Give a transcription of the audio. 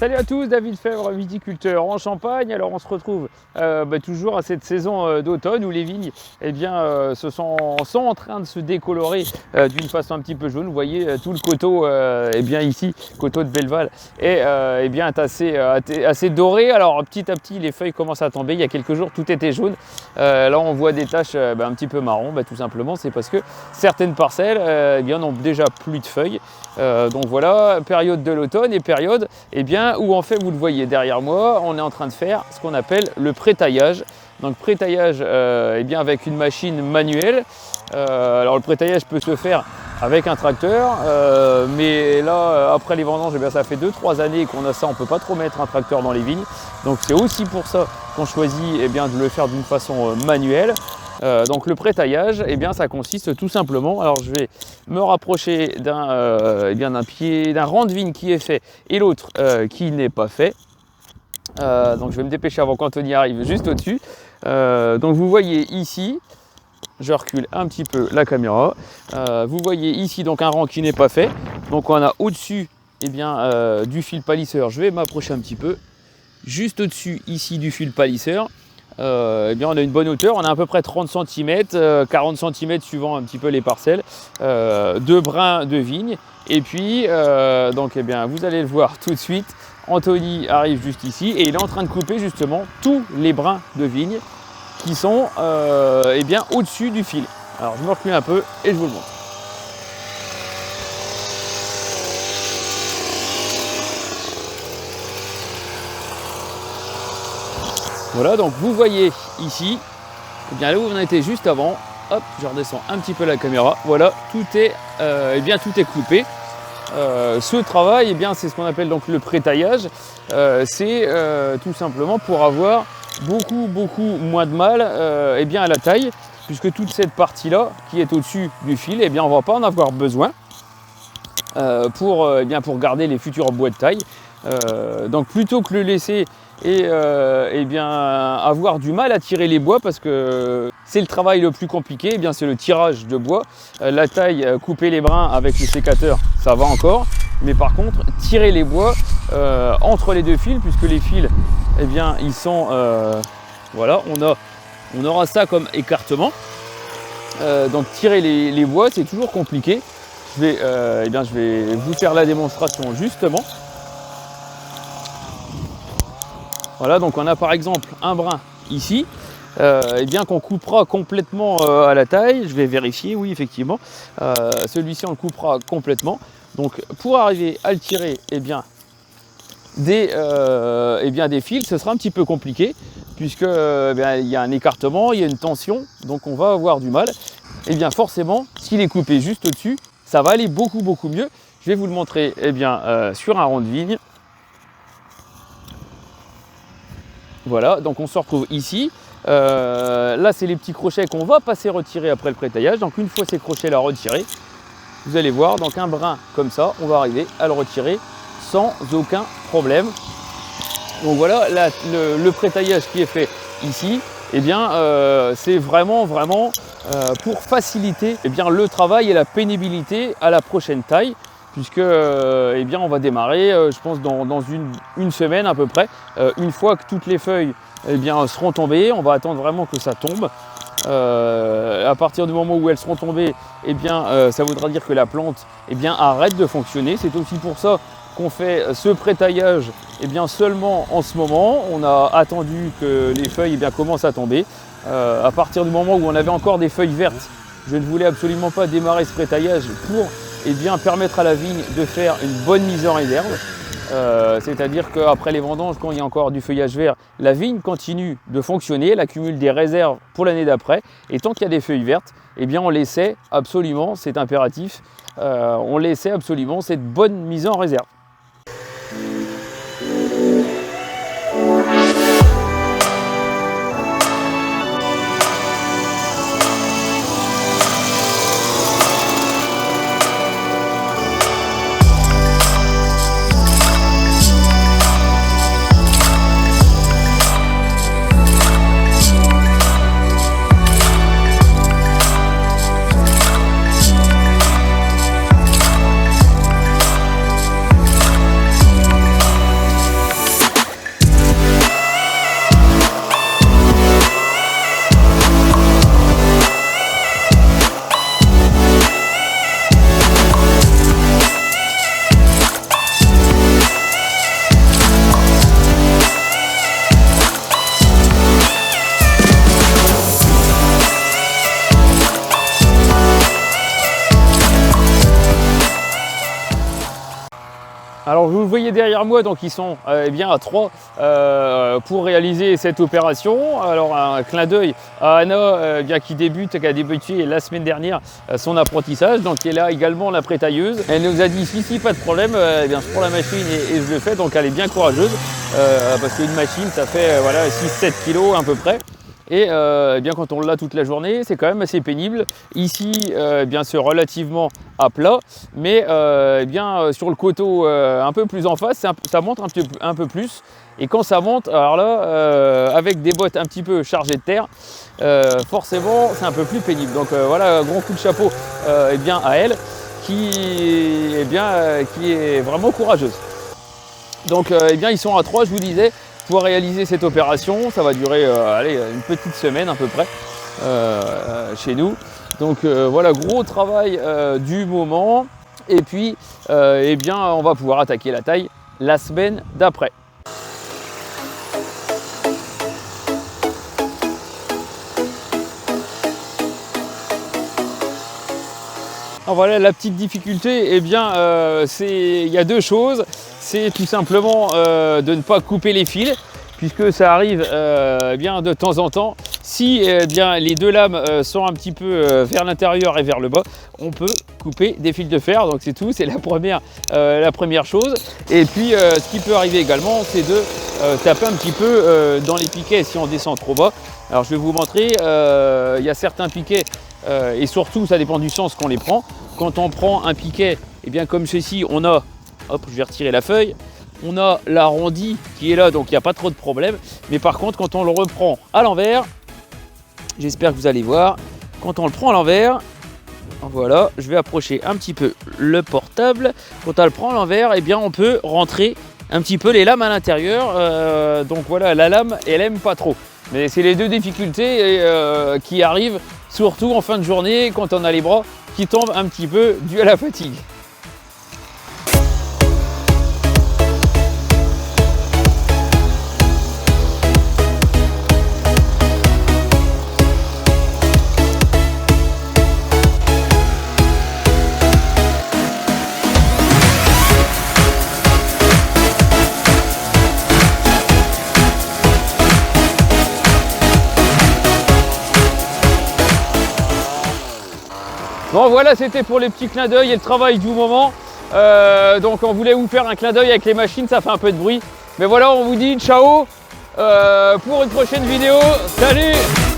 Salut à tous, David Fèvre, viticulteur en Champagne. Alors on se retrouve toujours à cette saison d'automne où les vignes sont en train de se décolorer d'une façon un petit peu jaune. Vous voyez tout le coteau ici, coteau de Belleval, est assez doré. Alors petit à petit les feuilles commencent à tomber. Il y a quelques jours tout était jaune. Là on voit des taches un petit peu marron. Tout simplement c'est parce que certaines parcelles n'ont déjà plus de feuilles. Donc voilà, période de l'automne et période où en fait vous le voyez derrière moi, on est en train de faire ce qu'on appelle le pré-taillage. Donc pré-taillage avec une machine manuelle. Alors le pré-taillage peut se faire avec un tracteur, mais là après les vendanges, ça fait 2-3 années qu'on a ça, on ne peut pas trop mettre un tracteur dans les vignes. Donc c'est aussi pour ça qu'on choisit de le faire d'une façon manuelle. Donc le pré-taillage, ça consiste tout simplement, alors je vais me rapprocher d'un rang de vigne qui est fait et l'autre qui n'est pas fait. Donc je vais me dépêcher avant qu'Anthony arrive juste au-dessus. Donc vous voyez ici, je recule un petit peu la caméra, vous voyez ici donc un rang qui n'est pas fait. Donc on a au-dessus du fil palisseur, je vais m'approcher un petit peu, juste au-dessus ici du fil palisseur. On a une bonne hauteur, on a à peu près 30 cm, 40 cm suivant un petit peu les parcelles, de brins de vigne. Et puis, vous allez le voir tout de suite, Anthony arrive juste ici et il est en train de couper justement tous les brins de vigne qui sont au-dessus du fil. Alors je me recule un peu et je vous le montre. Voilà, donc vous voyez ici, là où on était juste avant, hop, je redescends un petit peu la caméra, voilà, tout est coupé. Ce travail, c'est ce qu'on appelle donc le pré-taillage, c'est tout simplement pour avoir beaucoup moins de mal à la taille, puisque toute cette partie-là qui est au-dessus du fil, on ne va pas en avoir besoin pour garder les futurs bois de taille. Donc plutôt que le laisser avoir du mal à tirer les bois, parce que c'est le travail le plus compliqué, c'est le tirage de bois. La taille, couper les brins avec le sécateur, ça va encore, mais par contre tirer les bois entre les deux fils, puisque les fils ils sont voilà, on aura ça comme écartement. Donc tirer les bois, c'est toujours compliqué. Je vais vous faire la démonstration justement. Voilà, donc on a par exemple un brin ici, qu'on coupera complètement à la taille. Je vais vérifier, oui effectivement, celui-ci on le coupera complètement. Donc pour arriver à le tirer des fils, ce sera un petit peu compliqué, puisque il y a un écartement, il y a une tension, donc on va avoir du mal. Forcément, s'il est coupé juste au-dessus, ça va aller beaucoup mieux. Je vais vous le montrer sur un rang de vigne. Voilà, donc on se retrouve ici. Là, c'est les petits crochets qu'on va passer retirer après le pré-taillage. Donc une fois ces crochets-là retirés, vous allez voir, donc un brin comme ça, on va arriver à le retirer sans aucun problème. Donc voilà, le pré-taillage qui est fait ici, c'est vraiment pour faciliter le travail et la pénibilité à la prochaine taille. Puisque on va démarrer, je pense, dans une semaine à peu près. Une fois que toutes les feuilles seront tombées, on va attendre vraiment que ça tombe. À partir du moment où elles seront tombées, ça voudra dire que la plante arrête de fonctionner. C'est aussi pour ça qu'on fait ce pré-taillage seulement en ce moment. On a attendu que les feuilles commencent à tomber. À partir du moment où on avait encore des feuilles vertes, je ne voulais absolument pas démarrer ce pré-taillage pour permettre à la vigne de faire une bonne mise en réserve. C'est-à-dire qu'après les vendanges, quand il y a encore du feuillage vert, la vigne continue de fonctionner, elle accumule des réserves pour l'année d'après. Et tant qu'il y a des feuilles vertes, on laissait absolument, c'est impératif, on laissait absolument cette bonne mise en réserve. Alors vous le voyez derrière moi, donc ils sont bien à 3 pour réaliser cette opération. Alors un clin d'œil à Anna bien qui a débuté la semaine dernière son apprentissage, donc qui est là également la pré-tailleuse. Elle nous a dit si pas de problème, eh bien je prends la machine et je le fais, donc elle est bien courageuse parce qu'une machine ça fait voilà 6-7 kg à peu près. Et eh bien quand on l'a toute la journée, c'est quand même assez pénible. Ici, eh bien c'est relativement à plat, mais eh bien sur le coteau un peu plus en face, ça monte un peu plus. Et quand ça monte, alors là, avec des bottes un petit peu chargées de terre, forcément c'est un peu plus pénible. Donc voilà, un gros coup de chapeau eh bien, à elle, qui est vraiment courageuse. Donc eh bien ils sont à 3, je vous disais, pour réaliser cette opération. Ça va durer allez, une petite semaine à peu près chez nous. Donc voilà, gros travail du moment. Et puis eh bien, on va pouvoir attaquer la taille la semaine d'après. Alors voilà, la petite difficulté, eh bien, il y a 2 choses. C'est tout simplement de ne pas couper les fils, puisque ça arrive bien de temps en temps. Si bien, les 2 lames sont un petit peu vers l'intérieur et vers le bas, on peut couper des fils de fer. Donc c'est tout, c'est la première chose. Et puis ce qui peut arriver également, c'est de taper un petit peu dans les piquets si on descend trop bas. Alors je vais vous montrer, il y a certains piquets, et surtout ça dépend du sens qu'on les prend. Quand on prend un piquet, eh bien, comme ceci, on a, hop, je vais retirer la feuille, on a l'arrondi qui est là, donc il n'y a pas trop de problème. Mais par contre, quand on le reprend à l'envers, j'espère que vous allez voir, quand on le prend à l'envers, voilà, je vais approcher un petit peu le portable. Quand on le prend à l'envers, eh bien, on peut rentrer un petit peu les lames à l'intérieur. Donc voilà, la lame, elle aime pas trop. Mais c'est les 2 difficultés qui arrivent, surtout en fin de journée, quand on a les bras qui tombent un petit peu dû à la fatigue. Bon voilà, c'était pour les petits clins d'œil et le travail du moment. Donc on voulait vous faire un clin d'œil avec les machines, ça fait un peu de bruit. Mais voilà, on vous dit ciao pour une prochaine vidéo. Salut!